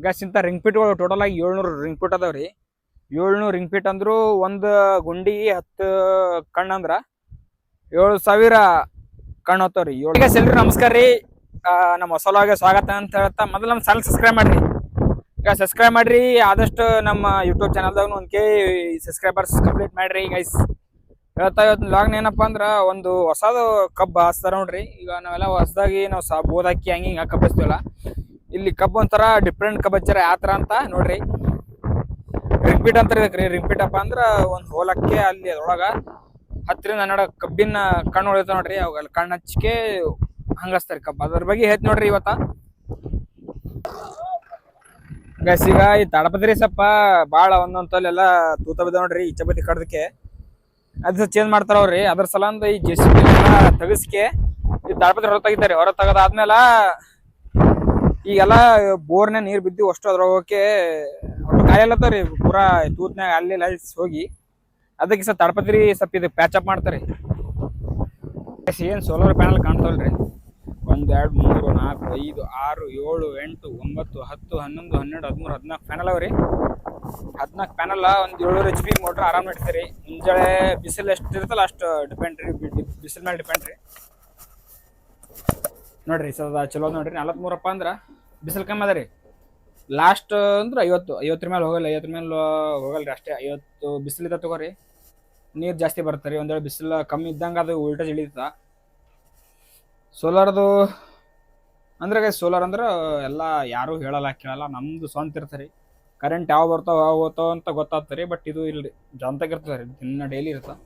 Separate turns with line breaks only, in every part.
ಗಸ್ ಇಂಥ ring ಪಿಟ್ಗಳು total ಆಗಿ 700 ring pit ಅದಾವ್ರಿ. 700 ರಿಂಗ್ ಪಿಟ್ ಅಂದ್ರು ಒಂದು ಗುಂಡಿಗೆ 10 ಕಣ್ಣು ಅಂದ್ರ 7,000 ಕಣ್ಣು ಹೋಗ್ತಾವ್ರಿ. ಎಲ್ರಿ ನಮಸ್ಕಾರ ರೀ. ನಮ್ಮ ಹೊಸಲಾಗೆ ಸ್ವಾಗತ ಅಂತ ಹೇಳ್ತಾ ಮೊದಲು ನಮ್ಮ ಚಾನಲ್ ಸಬ್ಸ್ಕ್ರೈಬ್ ಮಾಡ್ರಿ. ಈಗ ಸಬ್ಸ್ಕ್ರೈಬ್ ಮಾಡ್ರಿ, ಆದಷ್ಟು ನಮ್ಮ ಯೂಟ್ಯೂಬ್ ಚಾನಲ್ದಾಗ ಒಂದು ಸಬ್ಸ್ಕ್ರೈಬರ್ಸ್ ಕಂಪ್ಲೀಟ್ ಮಾಡ್ರಿ ಗೈಸ್. ಹೇಳ್ತಾ ಇವತ್ತು ಲಾಗ್ನ ಏನಪ್ಪಾ ಅಂದ್ರ ಒಂದು ಹೊಸದು ಕಬ್ಬು ಹಾಸ್ತಾರ ನೋಡ್ರಿ. ಈಗ ನಾವೆಲ್ಲ ಹೊಸದಾಗಿ ನಾವು ಬೋದಾಕಿ ಹಿಂಗ ಕಬ್ಬು ಹಚ್ತೀವಲ್ಲ, ಇಲ್ಲಿ ಕಬ್ಬು ಒಂಥರ ಡಿಫ್ರೆಂಟ್ ಕಬ್ಬು ಹಚ್ಚಾರ ಯಾವ ಥರ ಅಂತ ನೋಡ್ರಿ. ರಿಂಗ್ಪೀಟ್ ಅಂತ ಇರ್ಬೇಕ್ರಿ. ರಿಂಗ್ಪೀಟ್ ಅಪ್ಪ ಅಂದ್ರ ಒಂದು ಹೋಲಕ್ಕೆ ಅಲ್ಲಿ ಅದ್ರೊಳಗ 10ರಿಂದ 12 ಕಬ್ಬಿನ ಕಣ್ಣು ಹೊಳಿತಾವ ನೋಡ್ರಿ. ಅವಾಗ ಕಣ್ಣು ಹಚ್ಚಿಕೆ ಹಂಗಸ್ತಾರಿ ಕಬ್ಬು. ಅದ್ರ ಬಗ್ಗೆ ಹೇಳ್ತಿ ನೋಡ್ರಿ ಇವತ್ತ ಗೈಸ್. ಈಗ ಈ ತಾಡಪತ್ರಿ ಸಪ್ಪ ಭಾಳ ಒಂದೊಂದ್ ತೊಲೆಲ್ಲ ತೂತ ಬಿದ್ದ ನೋಡ್ರಿ. ಈ ಚಪಾತಿ ಕಡ್ದಕ್ಕೆ ಅದು ಚೇಂಜ್ ಮಾಡ್ತಾರ ಅವ್ರಿ. ಅದ್ರ ಸಲಂದ ಈ JCB ತೆಗಿಸ್ಕೆ ಈ ತಾಡಪತ್ರಿ ಹೊರ ತೆಗಿತಾರೆ. ಹೊರ ತೆಗದಾದ್ಮೇಲೆ ಈಗೆಲ್ಲ ಬೋರ್ನ ನೀರ್ ಬಿದ್ದು ಅಷ್ಟು ಅದ್ರ ಹೋಗಕ್ಕೆ ಒಟ್ಟು ಕಾಯಲ್ಲತ್ತವ್ರಿ. ಪೂರಾ ತೂತ್ನಾಗ ಅಲ್ಲಿ ಹೋಗಿ ಅದಕ್ಕೆ ಸಹ ತಾಡಪತ್ರಿ ಸ್ವಲ್ಪ ಇದು ಪ್ಯಾಚ್ ಅಪ್ ಮಾಡ್ತಾರೆ. ಏನ್ ಸೋಲಾರ್ ಪ್ಯಾನಲ್ ಕಾಣ್ತಾವಲ್ರಿ, 1 2 3 4 5 6 7 8 9 10 11 12 13 14 ಪ್ಯಾನಲ್ ಅವ್ರಿ. 14 ಪ್ಯಾನಲ್ ಒಂದು 700 HP ಮೋಟ್ರ್ ಆರಾಮ್ ನಡೀತೀರಿ. ಮುಂಜಾನೆ ಬಿಸಿಲು ಎಷ್ಟು ಇರ್ತಲ್ಲ ಅಷ್ಟು ಡಿಪೆಂಡ್ ರೀ, ಬಿಸಿಲ್ ಮೇಲೆ ಡಿಪೆಂಡ್ ರೀ. ನೋಡ್ರಿ ಸದಾ ಚಲೋ ನೋಡ್ರಿ. 43 ಅಂದ್ರ ಬಿಸಿಲು ಕಮ್ಮಿ ಅದ ರೀ. ಲಾಸ್ಟ್ ಅಂದ್ರೆ 50 ಮೇಲೆ ಹೋಗಲ್ಲ. 50 ಮೇಲೆ ಹೋಗಲ್ರಿ ಅಷ್ಟೇ. 50 ಬಿಸಿಲಿದ್ದ ತಗೋರಿ, ನೀರು ಜಾಸ್ತಿ ಬರ್ತಾರೆ. ಒಂದ್ ವೇಳೆ ಬಿಸಿಲು ಕಮ್ಮಿ ಇದ್ದಂಗೆ ಅದು ವೋಲ್ಟೇಜ್ ಇಳಿತ. ಸೋಲಾರ್ದು ಅಂದ್ರೆ ಸೋಲಾರ್ ಅಂದ್ರೆ ಎಲ್ಲ ಯಾರು ಹೇಳಲ್ಲ ಕೇಳಲ್ಲ, ನಮ್ದು ಸ್ವಂತ ಇರ್ತಾರೆ. ಕರೆಂಟ್ ಯಾವ ಬರ್ತಾವ ಯಾವ ಹೋಗ್ತಾವ ಅಂತ ಗೊತ್ತಾಗ್ತಾರೆ. ಬಟ್ ಇದು ಇಲ್ರಿ, ಜಾಂತಾಗ ಇರ್ತದೆ, ದಿನ ಡೈಲಿ ಇರ್ತಾವ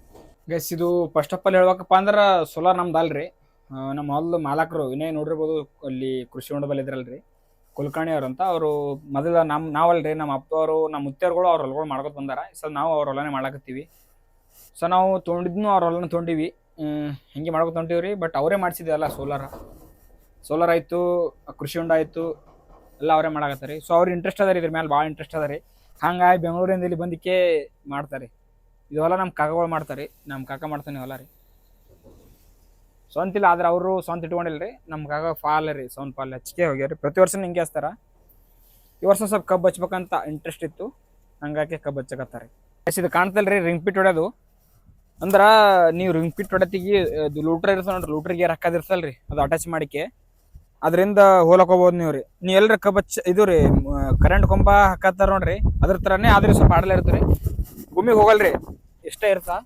ಗೈಸ್. ಇದು ಫಸ್ಟ್ ಆಫ್ ಆಲ್ ಹೇಳ್ಬೇಕಪ್ಪ ಅಂದ್ರೆ ಸೋಲಾರ್ ನಮ್ದು ಅಲ್ರಿ. ನಮ್ಮ ಹೊಲ್ದ ಮಾಲಕರು ವಿನಯ್ ನೋಡಿರ್ಬೋದು, ಅಲ್ಲಿ ಕೃಷಿ ಹೊಂಡ ಬಲ್ಲಿ ಇದ್ರಲ್ರಿ, ಕುಲಕರ್ಣಿ ಅವ್ರು ಅಂತ. ಅವರು ಮೊದಲ ನಾವಲ್ರಿ, ನಮ್ಮ ಅಪ್ಪವರು ನಮ್ಮ ಮುತ್ತೆಯರ್ಗಳು ಅವ್ರ ಹೊಲಗಳು ಮಾಡ್ಕೊತ ಬಂದಾರ. ಸೊ ನಾವು ಅವ್ರ ಹೊಲನೇ ಮಾಡಕತ್ತೀವಿ. ಸೊ ನಾವು ತೊಗೊಂಡಿದ್ನು ಅವ್ರ ಹೊಲನ ತೊಗೊಂಡಿವಿ, ಹಿಂಗೆ ಮಾಡ್ಕೊತ ಹೊಂಟೀವ್ರಿ. ಬಟ್ ಅವರೇ ಮಾಡಿಸಿದ್ವಲ್ಲ ಸೋಲಾರ್ ಆಯಿತು, ಕೃಷಿ ಹೊಂಡ ಆಯಿತು, ಎಲ್ಲ ಅವರೇ ಮಾಡಕತ್ತಾರೆ. ಸೊ ಅವ್ರು ಇಂಟ್ರೆಸ್ಟ್ ಅದ ರೀ, ಇದ್ರ ಮೇಲೆ ಭಾಳ ಇಂಟ್ರೆಸ್ಟ್ ಅದ ರೀ. ಹಂಗಾಗಿ ಬೆಂಗಳೂರಿಂದ ಇಲ್ಲಿ ಬಂದಿಕ್ಕೆ ಮಾಡ್ತಾರೆ. ಇದು ಹೊಲ ನಮ್ಮ ಕಾಕಗಳು ಮಾಡ್ತಾರೆ. ನಮ್ಮ ಕಾಕ ಮಾಡ್ತಾನೆ ಹೊಲ ರೀ, ಸ್ವಂತಿಲ್ಲ. ಆದ್ರೆ ಅವರು ಸ್ವಂತ ಇಟ್ಕೊಂಡಿಲ್ರಿ. ನಮ್ಮ ಕಾಕ ಫಾಲ್ ರೀ, ಸ್ವಂತ ಫಾಲ್ ಹಚ್ಚಿಕೆ ಹೋಗ್ಯಾರಿ. ಪ್ರತಿ ವರ್ಷ ಹಿಂಗೆ ಹಚ್ತಾರ. ಈ ವರ್ಷ ಸ್ವಲ್ಪ ಕಬ್ಬು ಹಚ್ಬೇಕಂತ ಇಂಟ್ರೆಸ್ಟ್ ಇತ್ತು, ಹಂಗಾಗಿ ಕಬ್ಬು ಹಚ್ಚಕತ್ತಾರೆ. ಇದು ಕಾಣ್ತಲ್ರಿ ರಿಂಗ್ ಪಿಟ್ ಹೊಡ್ಯೋದು ಅಂದ್ರ, ನೀವು ರಿಂಗ್ ಪಿಟ್ ಹೊಡತಿಗೆ ಅದು ಲೂಟ್ರ್ ಇರ್ತದೆ ನೋಡ್ರಿ, ಲೂಟ್ರಿಗೆ ರೊಕ್ಕದಿರ್ತಲ್ರಿ, ಅದು ಅಟ್ಯಾಚ್ ಮಾಡಿಕೆ ಅದರಿಂದ ಹೋಲಕ್ ಹೋಗ್ಬೋದು ನೀವು ರೀ. ನೀವು ಎಲ್ಲರ ಕಬ್ಬು ಇದು ರೀ ಕರೆಂಟ್ ಕೊಂಬ ಹಾಕತ್ತಾರ ನೋಡ್ರಿ, ಅದ್ರ ಥರನೇ ಆದ್ರೆ ಸ್ವಲ್ಪ ಆಡಲ ಇರ್ತದೆ, ಭೂಮಿಗೆ ಹೋಗಲ್ರಿ, ಎಷ್ಟೇ ಇರ್ತಾ.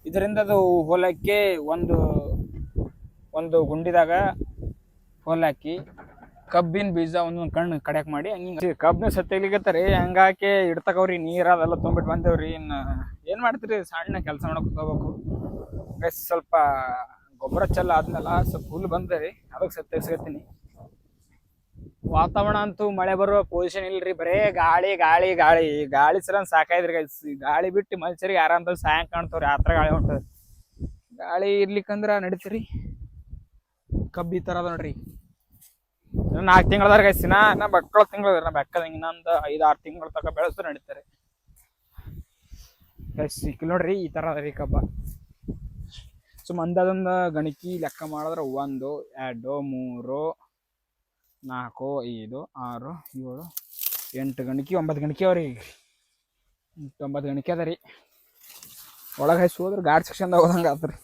ಇದರಿಂದ ಅದು ಹೋಲಕ್ಕೆ ಒಂದು ಗುಂಡಿದಾಗ ಹೋಲಾಕಿ ಕಬ್ಬಿನ ಬೀಜ ಒಂದೊಂದು ಕಣ್ಣು ಕಡ್ಯಾಕ್ ಮಾಡಿ ಹಂಗೆ ಕಬ್ಬನ್ನ ಸತ್ತಲಿಗತ್ತಾರೆ. ಹಂಗಾಕೆ ಇಡ್ತಕವ್ರಿ, ನೀರು ಅದೆಲ್ಲ ತುಂಬಿಟ್ಟು ಬಂದೇವ್ರಿ. ಇನ್ನು ಏನು ಮಾಡ್ತೀರಿ, ಸಣ್ಣ ಕೆಲಸ ಮಾಡಕ್ಕೆ ಹೋಗ್ಬೇಕು ಗೈಸ್. ಸ್ವಲ್ಪ ಗೊಬ್ಬರ ಚೆಲ್ಲ ಆದ್ಮೇಲೆ ಸ್ವಲ್ಪ ಹುಲ್ಲು ಬಂದ್ರಿ, ಅದಕ್ಕೆ ಸತ್ತಿಸ್ಕೊತೀನಿ. ವಾತಾವರಣ ಅಂತೂ ಮಳೆ ಬರುವ ಪೊಸಿಷನ್ ಇಲ್ರಿ, ಬರೇ ಗಾಳಿ ಗಾಳಿ ಗಾಳಿ ಗಾಳಿ ಸಲ ಸಾಕಾಯ್ದ್ರಿ ಗೈಸ್. ಗಾಳಿ ಬಿಟ್ಟು ಮನುಷ್ಯರಿಗೆ ಆರಾಮದಾಗ ಸಾಯಂಕ ಕಾಣ್ತವ್ರಿ, ಆ ಥರ ಗಾಳಿ ಹೊಂಟದ್ರಿ. ಗಾಳಿ ಇರ್ಲಿಕ್ಕಂದ್ರ ನಡೀತೀರಿ. ಕಬ್ಬು ಈ ಥರ ಅದ ನೋಡ್ರಿ. 4 ತಿಂಗಳದಾರ ಗೈಸ್. ನಾ ಬಕ್ಕಳ ತಿಂಗಳು ನಾ ಬೆಕ್ಕದ ಇನ್ನೊಂದು 5-6 ತಿಂಗಳ ತನಕ ಬೆಳೆಸ್ರು ನಡೀತಾರೆ ಗೈಸ್. ಈಗ ನೋಡ್ರಿ ಈ ಥರ ಅದ ರೀ ಕಬ್ಬ. ಸೊ ಅಂದಾಜೊಂದು ಗಣಿಕಿ ಲೆಕ್ಕ ಮಾಡಿದ್ರೆ 1 2 3 4 5 6 7 8 ಗಣಿಕಿ 9 ಗಣಿಕಿ ಅವ್ರಿ. 9 ಗಣಿಕಿ ಅದ ರೀ. ಒಳಗೆ ಹೈಸ್ ಹೋದ್ರೆ ಗಾಡಿ ಸೆಕ್ಷನ್ದಾಗ ಹೋದಂಗೆ ಆತ್ರಿ.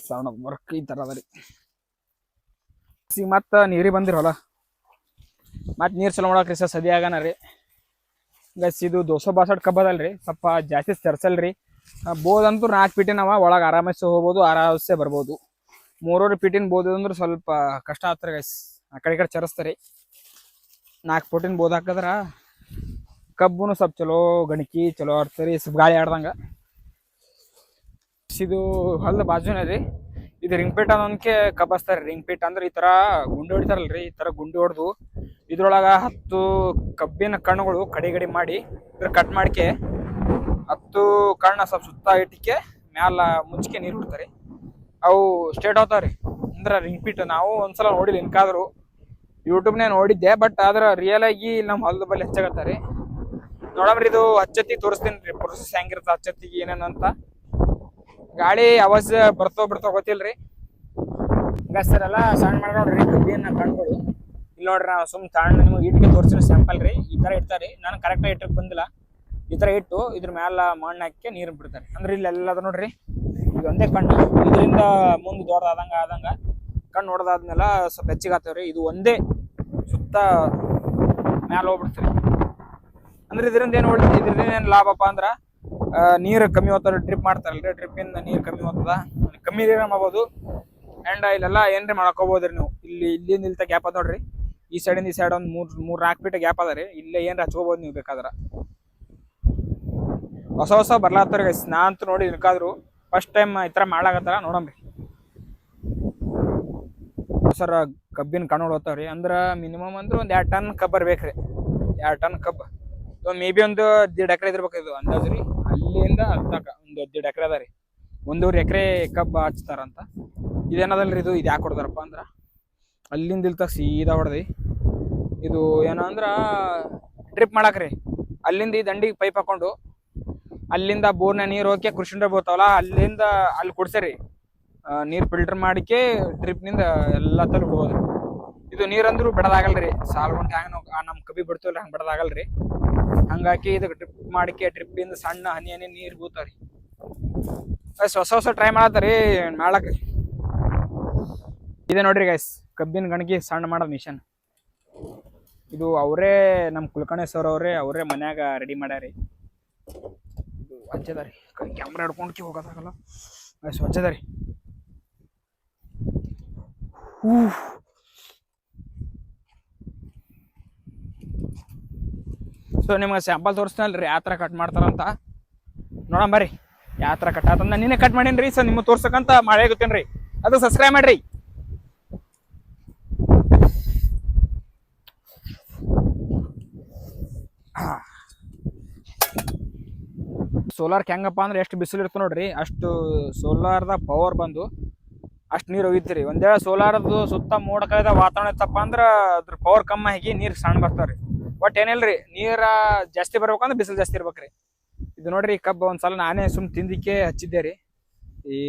ಸೌಂಡ್ ವರ್ಕ್ ಈ ಥರ ಅದ ರೀ. ಮತ್ತು ನೀರಿಗೆ ಬಂದಿರೋಲ್ಲ, ಮತ್ತು ನೀರು ಚಲೋ ಮಾಡಕ್ರಿ ಸರ್ ಸದಿ ಆಗನ ರೀ ಗೈಸ್. ಇದು 262 ಕಬ್ಬ ಅದಲ್ರಿ, ಸ್ವಲ್ಪ ಜಾಸ್ತಿ ತರ್ಸಲ್ರಿ. ಬೋದಂತೂ 4 ಫೀಟಿನವ, ಒಳಗೆ ಆರಾಮಸೆ ಹೋಗ್ಬೋದು, ಆರಾಮಸೆ ಬರ್ಬೋದು. 3 ಫೀಟಿನ ಬೋದು ಅಂದ್ರೆ ಸ್ವಲ್ಪ ಕಷ್ಟ ಆಗ್ತಾರೆ ಗೈಸ್, ಆ ಕಡೆ ಈ ಕಡೆ ಚರಸ್ತಾರೆ. 4 ಫೀಟಿನ ಬೋದು ಹಾಕಿದ್ರೆ ಕಬ್ಬುನು ಸ್ವಲ್ಪ ಚಲೋ ಗಣಿಕಿ ಚಲೋ ಆಡ್ತಾರೆ, ಸ್ವಲ್ಪ ಗಾಳಿ ಆಡ್ದಂಗೆ. ಇದು ಹೊಲದ ಬಾಜುನೇ ರೀ. ಇದು ರಿಂಗ್ ಪೀಟ್ ಅನ್ನೋದಕ್ಕೆ ಕಬ್ಬು ಹಚ್ತಾರೆ. ರಿಂಗ್ ಪೀಟ್ ಅಂದ್ರೆ ಈ ಥರ ಗುಂಡಿ ಹೊಡಿತಾರಲ್ರಿ, ಈ ಥರ ಗುಂಡಿ ಹೊಡೆದು ಇದ್ರೊಳಗೆ 10 ಕಬ್ಬಿನ ಕಣ್ಣುಗಳು ಕಡಿಗಡಿ ಮಾಡಿ ಇದ್ರ ಕಟ್ ಮಾಡಿಕೆ 10 ಕಣ್ಣು ಸ್ವಲ್ಪ ಸುತ್ತ ಇಟ್ಟಿಕೆ ಮ್ಯಾಲ ಮುಚ್ಚಿಕೆ ನೀರು ಬಿಡ್ತಾರೆ. ಅವು ಸ್ಟೇಟ್ ಹೋಗ್ತಾವ್ರಿ. ಅಂದ್ರೆ ರಿಂಗ್ ಪೀಟ್ ನಾವು ಒಂದ್ಸಲ ನೋಡಿಲ್ಲ, ಇನ್ಕಾದ್ರು ಯೂಟ್ಯೂಬ್ನೇ ನೋಡಿದ್ದೆ. ಬಟ್ ಆದ್ರೆ ರಿಯಲ್ ಆಗಿ ನಮ್ಮ ಹೊಲದ ಬಲ್ಲಿ ಹಚ್ಚಾಕತ್ತಾರೆ. ನೋಡಮ್ರಿ, ಇದು ಹಚ್ಚತ್ತಿಗೆ ತೋರಿಸ್ತೀನಿ ರೀ ಪ್ರೊಸೆಸ್ ಹೆಂಗಿರುತ್ತೆ, ಹಚ್ಚತ್ತಿಗೆ ಏನೇನು ಅಂತ. ಗಾಳಿ ಆವಾಜ್ ಬಿಡ್ತಾವ ಗೊತ್ತಿಲ್ರಿ. ಗಸ್ಸರೆಲ್ಲ ಸಣ್ಣ ಮಾಡಿ ನೋಡ್ರಿ ಕಬ್ಬಿನ ಕಣ್ಗಳು. ಇಲ್ಲಿ ನೋಡ್ರಿ ನಾವು ಸುಮ್ ತಾಂಡ್ ನಿಮಗೆ ಇಟ್ಟಿಗೆ ತೋರಿಸಿನ ಸ್ಯಾಂಪಲ್ ರೀ. ಈ ತರ ಇಡ್ತಾರೆ. ನಾನು ಕರೆಕ್ಟಾಗಿ ಇಟ್ಟಕ್ಕೆ ಬಂದಿಲ್ಲ. ಈ ತರ ಇಟ್ಟು ಇದ್ರ ಮ್ಯಾಲ ಮಣ್ಣು ಹಾಕಿ ನೀರು ಬಿಡ್ತಾರೆ. ಅಂದ್ರೆ ಇಲ್ಲಿ ಎಲ್ಲ ನೋಡ್ರಿ, ಇದು ಒಂದೇ ಕಣ್ಣು. ಇದರಿಂದ ಮುಂದೆ ದೊಡ್ಡದಾದಂಗ ಕಣ್ಣು ಹೊಡೆದಾದ್ಮೇಲೆ ಸ್ವಲ್ಪ ಹೆಚ್ಚಿಗೆ ಆಗ್ತವ್ರಿ. ಇದು ಒಂದೇ ಸುತ್ತ ಮ್ಯಾಲ ಹೋಗ್ಬಿಡ್ತೀರಿ. ಅಂದ್ರೆ ಇದರಿಂದ ಏನು ಲಾಭಪ್ಪ ಅಂದ್ರ ನೀರು ಕಮ್ಮಿ ಹೋಗ್ತಾರೆ. ಡ್ರಿಪ್ ಮಾಡ್ತಾರಲ್ರಿ, ಡ್ರಿಪ್ಪಿಂದ ನೀರು ಕಮ್ಮಿ ಹೋಗ್ತದ, ಕಮ್ಮಿ ನೀರು ಮಾಡ್ಬೋದು. ಅಂಡ್ ಇಲ್ಲೆಲ್ಲ ಏನ್ರಿ ಮಾಡ್ಕೋಬೋದ್ರಿ ನೀವು. ಇಲ್ಲಿಂದ ಇಲ್ತ ಗ್ಯಾಪ್ ಅದ ನೋಡ್ರಿ. ಈ ಸೈಡಿಂದ ಈ ಸೈಡ್ ಒಂದು 3-4 ಫೀಟ್ ಗ್ಯಾಪ್ ಅದ ರೀ. ಇಲ್ಲೇ ಏನ್ರ ಹಚ್ಕೋಬೋದು ನೀವು ಬೇಕಾದ್ರ. ಹೊಸ ಬರ್ಲಾತ್ತಾರ ಗೈಸ್. ನಾ ಅಂತೂ ನೋಡಿ ಇನ್ಕಾದ್ರು ಫಸ್ಟ್ ಟೈಮ್ ಈ ತರ ಮಾಡಾಕತ್ತಾರ. ನೋಡಮ್ರಿ ಸರ್, ಕಬ್ಬಿನ ಕಣ್ಣು ಹೋಗ್ತಾವ್ರಿ. ಅಂದ್ರ ಮಿನಿಮಮ್ ಅಂದ್ರೆ ಒಂದ್ 2 ಟನ್ ಕಬ್ಬ್ ಬರ್ಬೇಕ್ರಿ. 2 ಟನ್ ಕಬ್ಬ ಮೇ ಬಿ ಒಂದು 1.5 ಎಕರೆ ಇದ್ರಬೇಕು ಇದು ಅಂದಾಜು ರೀ. ಅಲ್ಲಿಂದ ಹತ್ತಕ ಒಂದು 1.5 ಎಕರೆ ಅದ ರೀ. 1.5 ಎಕರೆ ಕಬ್ಬ ಹಚ್ತಾರಂತ. ಇದೇನದಲ್ರಿ, ಇದು ಯಾಕೆ ಹೊಡ್ದಾರಪ್ಪ ಅಂದ್ರ ಅಲ್ಲಿಂದ ಇಲ್ತ ಸೀದಾ ಹೊಡೆದಿ ಇದು ಏನಂದ್ರ ಡ್ರಿಪ್ ಮಾಡಾಕ್ರಿ. ಅಲ್ಲಿಂದ ಈ ದಂಡಿಗೆ ಪೈಪ್ ಹಾಕೊಂಡು ಅಲ್ಲಿಂದ ಬೋರ್ನ ನೀರು ಹೋಗಿ ಕೃಷಿ ಹೊಂಡ ಬೋತಾವಲ್ಲ ಅಲ್ಲಿಂದ ಅಲ್ಲಿ ಕುಡ್ಸರಿ. ನೀರು ಫಿಲ್ಟರ್ ಮಾಡಿಕೆ ಡ್ರಿಪ್ನಿಂದ ಎಲ್ಲ ತಲೆ ಬಿಡ್ಬೋದು. ಇದು ನೀರಂದ್ರೂ ಬಿಡೋದಾಗಲ್ರಿ. ಸಾಲ್ಗೊಂಡು ಹ್ಯಾಂಗ ನಮ್ಮ ಕಬ್ಬಿ ಬಿಡ್ತೀವಲ್ಲ ಹಂಗೆ ಬಿಡೋದಾಗಲ್ರಿ. ಹಂಗಾಗಿ ಇದಕ್ಕೆ ಡ್ರಿಪ್ ಮಾಡಿಕೆ ಡ್ರಿಪ್ಪಿಂದ ಸಣ್ಣ ಹನಿ ನೀರು ಬೀಳ್ತಾವ್ರಿ. ಹೊಸ ಟ್ರೈ ಮಾಡತ್ತಾರೆ ಮಾಡ್ಲಕ್ರಿ. ಇದೆ ನೋಡ್ರಿ ಗೈಸ್, ಕಬ್ಬಿನ ಗಣಗಿ ಸಣ್ಣ ಮಾಡೋದು ಮಿಷನ್. ಇದು ಅವರೇ ನಮ್ಮ ಕುಲಕರ್ಣಿ ಸರ್ ಅವರೇ ಮನ್ಯಾಗ ರೆಡಿ ಮಾಡ್ಯಾರಿ. ಇದು ಹಚ್ಚದ ರೀ, ಕ್ಯಾಮ್ರಾ ಹಿಡ್ಕೊಂಡ್ಕಿ ಹೋಗೋದಾಗಲ್ಲ. ಸ್ವಚ್ಛದ ರೀ. ಸೊ ನಿಮ್ಗೆ ಸ್ಯಾಂಪಲ್ ತೋರಿಸ್ತಾನಲ್ರಿ ಯಾವ ಥರ ಕಟ್ ಮಾಡ್ತಾರಂತ. ನೋಡೋಣ ಬರ್ರಿ ಯಾವ ಥರ ಕಟ್ ಆತಂದ. ನಿನ್ನೆ ಕಟ್ ಮಾಡೀನಿ ರೀ. ಸೊ ನಿಮ್ಗೆ ತೋರ್ಸಕ್ಕಂತ ಮಾಡೇ ಗೊತ್ತೇನು ರೀ. ಅದು ಸಬ್ಸ್ಕ್ರೈಬ್ ಮಾಡ್ರಿ. ಸೋಲಾರ್ಕ್ ಹೆಂಗಪ್ಪ ಅಂದ್ರೆ ಎಷ್ಟು ಬಿಸಿಲು ಇರ್ತದೆ ನೋಡ್ರಿ, ಅಷ್ಟು ಸೋಲಾರ್ದ ಪವರ್ ಬಂದು ಅಷ್ಟು ನೀರು ಒಯ್ತೀರಿ. ಒಂದ್ ವೇಳೆ ಸೋಲಾರದು ಸುತ್ತ ಮೋಡ ಕಳೆದ ವಾತಾವರಣ ಇತ್ತಪ್ಪ ಅಂದ್ರೆ ಅದ್ರ ಪವರ್ ಕಮ್ಮಿ ಆಗಿ ನೀರು ಸಣ್ಣ ಬರ್ತಾವ್ರಿ. ಬಟ್ ಏನಿಲ್ರಿ, ನೀರ ಜಾಸ್ತಿ ಬರ್ಬೇಕಂದ್ರೆ ಬಿಸಿಲು ಜಾಸ್ತಿ ಇರ್ಬೇಕ್ರಿ. ಇದು ನೋಡ್ರಿ ಕಬ್ಬು ಒಂದ್ಸಲ ನಾನೇ ತಿಂದಿಕ್ಕೆ ಹಚ್ಚಿದ್ದೆ ರೀ. ಈ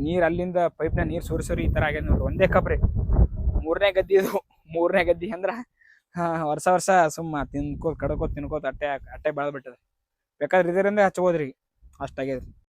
ನೀರು ಅಲ್ಲಿಂದ ಪೈಪ್ನ ನೀರು ಸೋರಿ ಈ ಥರ ಆಗ್ಯದ ನೋಡ್ರಿ. ಒಂದೇ ಕಬ್ರಿ 3ನೇ ಗದ್ದಿ ಇದು. 3ನೇ ಗದ್ದಿ ಅಂದ್ರೆ ವರ್ಷ ತಿನ್ಕೋತ ತಿನ್ಕೋತ ಅಟ್ಟೆ ಬೆಳೆದ್ಬಿಟ್ಟದ. ಬೇಕಾದ್ರೆ ಇದರಿಂದ ಹಚ್ಬೋದ್ರಿ, ಅಷ್ಟಾಗ್ಯದ್ರಿ.